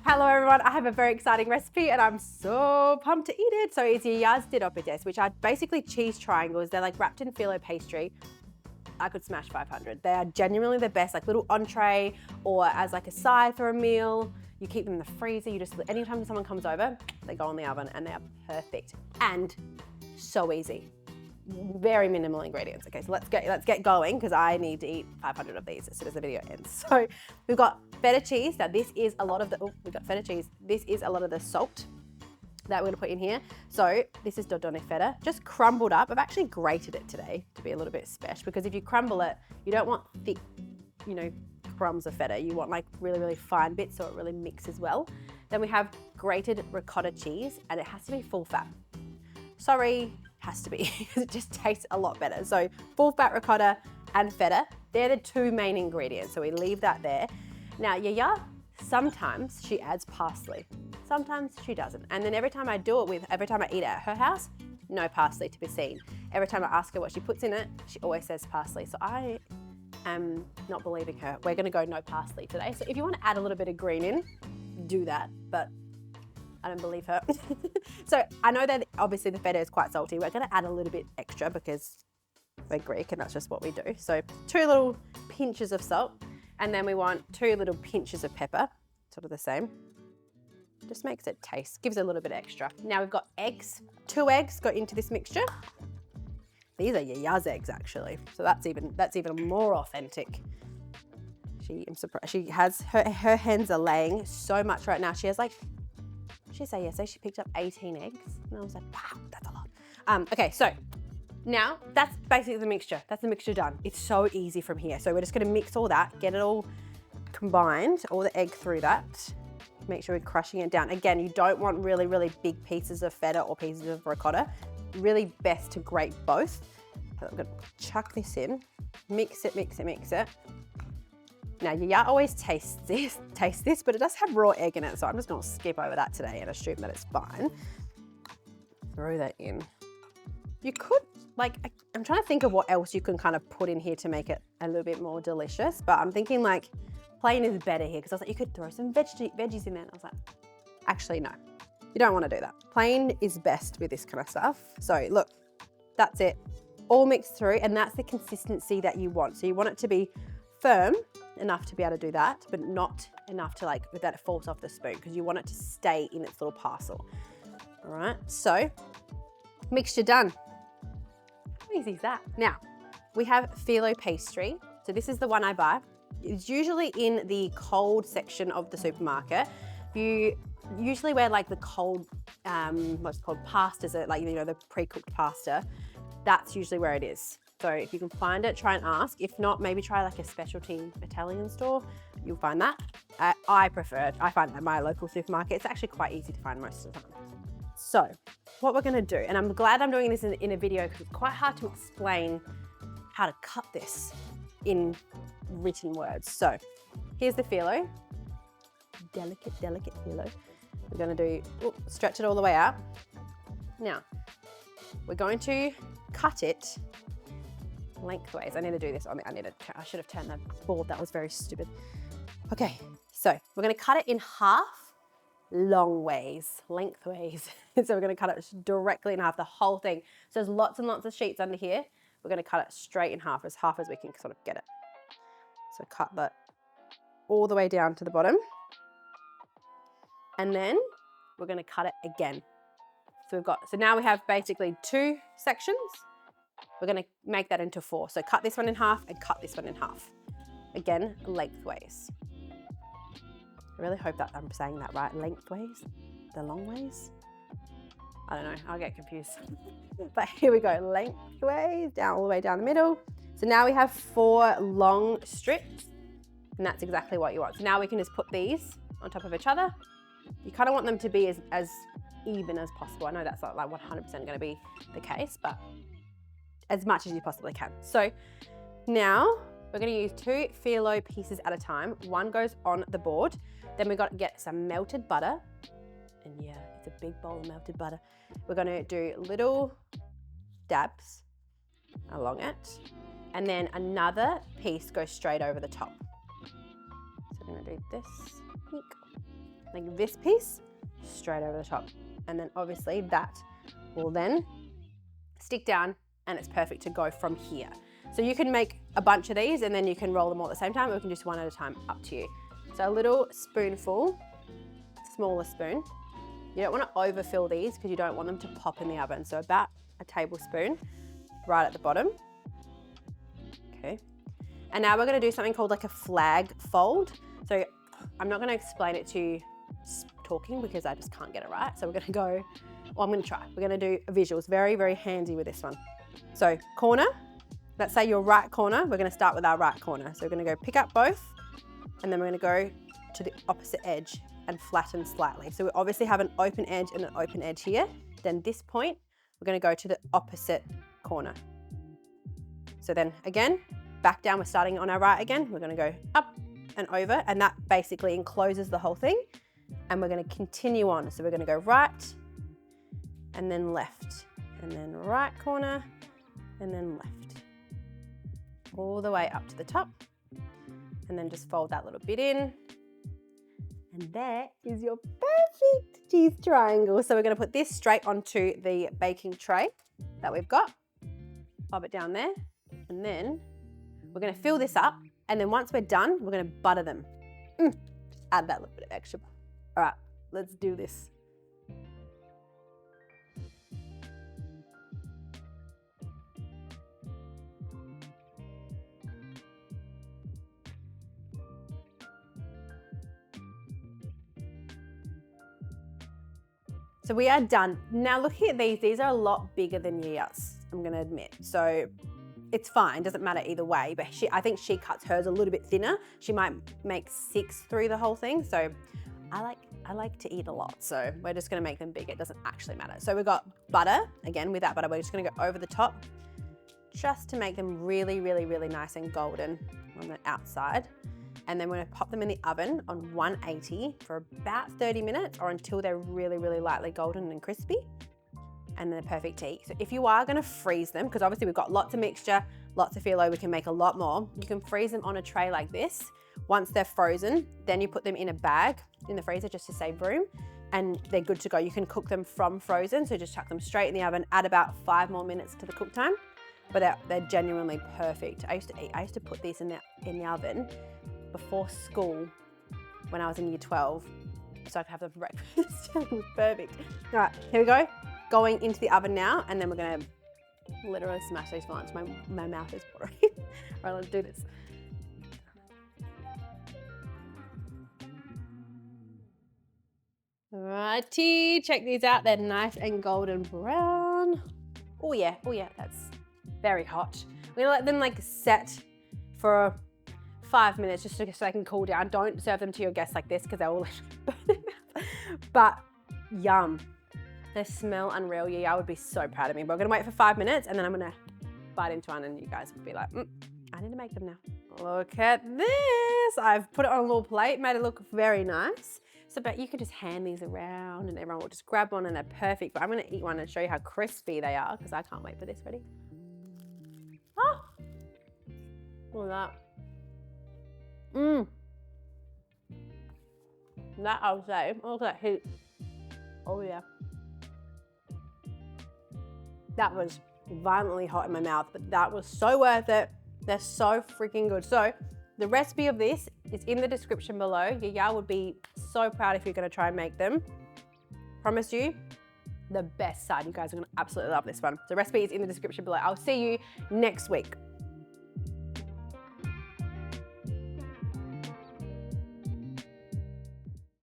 Hello everyone, I have a very exciting recipe and I'm so pumped to eat it. So it's Yiayia Tiropites, which are basically cheese triangles. They're like wrapped in filo pastry. I could smash 500. They are genuinely the best, like little entree or as like a side for a meal. You keep them in the freezer. You just, anytime someone comes over, they go in the oven and they are perfect and so easy. Very minimal ingredients. Okay, so let's get going because I need to eat 500 of these as soon as the video ends. So we've got feta cheese. Now this is a lot of the, we've got feta cheese. This is a lot of the salt that we're gonna put in here. So this is dodone feta, just crumbled up. I've actually grated it today to be a little bit special because if you crumble it, you don't want thick, crumbs of feta. You want like really, really fine bits so it really mixes well. Then we have grated ricotta cheese and it has to be full fat. Sorry, has to be because it just tastes a lot better. So full fat ricotta and feta, they're the two main ingredients. So we leave that there. Now Yiayia, sometimes she adds parsley. Sometimes she doesn't. And then every time I eat it at her house, no parsley to be seen. Every time I ask her what she puts in it, she always says parsley. So I am not believing her. We're gonna go no parsley today. So if you want to add a little bit of green in, do that, but I don't believe her. So I know that obviously the feta is quite salty. We're gonna add a little bit extra because we're Greek and that's just what we do. So 2 little pinches of salt, and then we want 2 little pinches of pepper, sort of the same. Just makes it taste, gives it a little bit extra. Now we've got eggs. 2 eggs go into this mixture. These are Yiayia's eggs actually, so that's even more authentic. I'm surprised. She has her hens are laying so much right now. She has like, she say yesterday she picked up 18 eggs, and I was like, wow, that's a lot. Okay, so now that's basically the mixture. That's the mixture done. It's so easy from here. So we're just gonna mix all that, get it all combined, all the egg through that. Make sure we're crushing it down. Again, you don't want really, really big pieces of feta or pieces of ricotta. Really best to grate both. So I'm gonna chuck this in, mix it, mix it, mix it. Now, Yiayia always tastes this, but it does have raw egg in it, so I'm just gonna skip over that today and assume that it's fine. Throw that in. You could, I'm trying to think of what else you can kind of put in here to make it a little bit more delicious, but I'm thinking like plain is better here because I was like, you could throw some veggies in there. And I was like, actually, no, you don't want to do that. Plain is best with this kind of stuff. So look, that's it, all mixed through, and that's the consistency that you want. So you want it to be firm enough to be able to do that, but not enough to that it falls off the spoon because you want it to stay in its little parcel. All right, so mixture done. How easy is that? Now, we have filo pastry. So this is the one I buy. It's usually in the cold section of the supermarket. You usually wear like the cold, what's it called, pastas, the pre-cooked pasta. That's usually where it is. So if you can find it, try and ask. If not, maybe try like a specialty Italian store. You'll find that. I find it at my local supermarket. It's actually quite easy to find most of the time. So what we're gonna do, and I'm glad I'm doing this in a video because it's quite hard to explain how to cut this in written words. So here's the filo, delicate filo. We're gonna do, stretch it all the way out. Now, we're going to cut it lengthways. I need to do this I should have turned that board, that was very stupid. Okay, so we're gonna cut it in half, long ways, lengthways. So we're gonna cut it directly in half, the whole thing. So there's lots and lots of sheets under here. We're gonna cut it straight in half as we can sort of get it. So cut that all the way down to the bottom. And then we're gonna cut it again. So now we have basically 2 sections. We're gonna make that into 4. So cut this one in half and cut this one in half. Again, lengthways. I really hope that I'm saying that right. Lengthways, the long ways. I don't know, I'll get confused. But here we go, lengthways, down all the way down the middle. So now we have 4 long strips, and that's exactly what you want. So now we can just put these on top of each other. You kind of want them to be as even as possible. I know that's not like 100% going to be the case, but as much as you possibly can. So now we're going to use 2 filo pieces at a time. One goes on the board. Then we've got to get some melted butter. And yeah, it's a big bowl of melted butter. We're going to do little dabs along it. And then another piece goes straight over the top. So I'm gonna do this, like this piece, straight over the top. And then obviously that will then stick down and it's perfect to go from here. So you can make a bunch of these and then you can roll them all at the same time, or you can just one at a time, up to you. So a little spoonful, smaller spoon. You don't want to overfill these because you don't want them to pop in the oven. So about a tablespoon right at the bottom. Okay. And now we're going to do something called like a flag fold. So I'm not going to explain it to you talking because I just can't get it right. So we're going to go, well, I'm going to try. We're going to do visuals. Very, very handy with this one. So corner, let's say your right corner, we're going to start with our right corner. So we're going to go pick up both and then we're going to go to the opposite edge and flatten slightly. So we obviously have an open edge and an open edge here. Then this point, we're going to go to the opposite corner. So then again, back down, we're starting on our right again. We're going to go up and over, and that basically encloses the whole thing. And we're going to continue on. So we're going to go right and then left, and then right corner and then left, all the way up to the top. And then just fold that little bit in. And there is your perfect cheese triangle. So we're going to put this straight onto the baking tray that we've got. Pop it down there. And then we're going to fill this up. And then once we're done, we're going to butter them. Just add that little bit of extra. All right, let's do this. So we are done. Now looking at these are a lot bigger than Yiayya's, I'm gonna admit. So it's fine, doesn't matter either way, but I think she cuts hers a little bit thinner. She might make 6 through the whole thing. So I like to eat a lot. So we're just gonna make them big. It doesn't actually matter. So we've got butter. Again, with that butter, we're just gonna go over the top just to make them really, really, really nice and golden on the outside. And then we're gonna pop them in the oven on 180 for about 30 minutes or until they're really, really lightly golden and crispy. And then they're perfect to eat. So if you are gonna freeze them, because obviously we've got lots of mixture, lots of filo, we can make a lot more. You can freeze them on a tray like this. Once they're frozen, then you put them in a bag in the freezer just to save room, and they're good to go. You can cook them from frozen, so just chuck them straight in the oven, add about 5 more minutes to the cook time, but they're genuinely perfect. I used to put these in the oven before school when I was in year 12, so I could have them for breakfast. It was perfect. All right, here we go. Going into the oven now, and then we're gonna literally smash these once. My mouth is watering. All right, let's do this. Alrighty, check these out. They're nice and golden brown. Oh yeah, that's very hot. We're gonna let them like set for 5 minutes just so they can cool down. Don't serve them to your guests like this because they will burn their mouth. But yum. They smell unreal. Yeah, I would be so proud of me. But we're gonna wait for 5 minutes and then I'm gonna bite into one and you guys will be like, I need to make them now. Look at this. I've put it on a little plate, made it look very nice. So, but you can just hand these around and everyone will just grab one and they're perfect. But I'm gonna eat one and show you how crispy they are because I can't wait for this. Ready? Oh, look at that. That I'll say. Look at that heat. Oh yeah. That was violently hot in my mouth, but that was so worth it. They're so freaking good. So the recipe of this is in the description below. Yiayia would be so proud if you're gonna try and make them. Promise you, the best side. You guys are gonna absolutely love this one. The recipe is in the description below. I'll see you next week.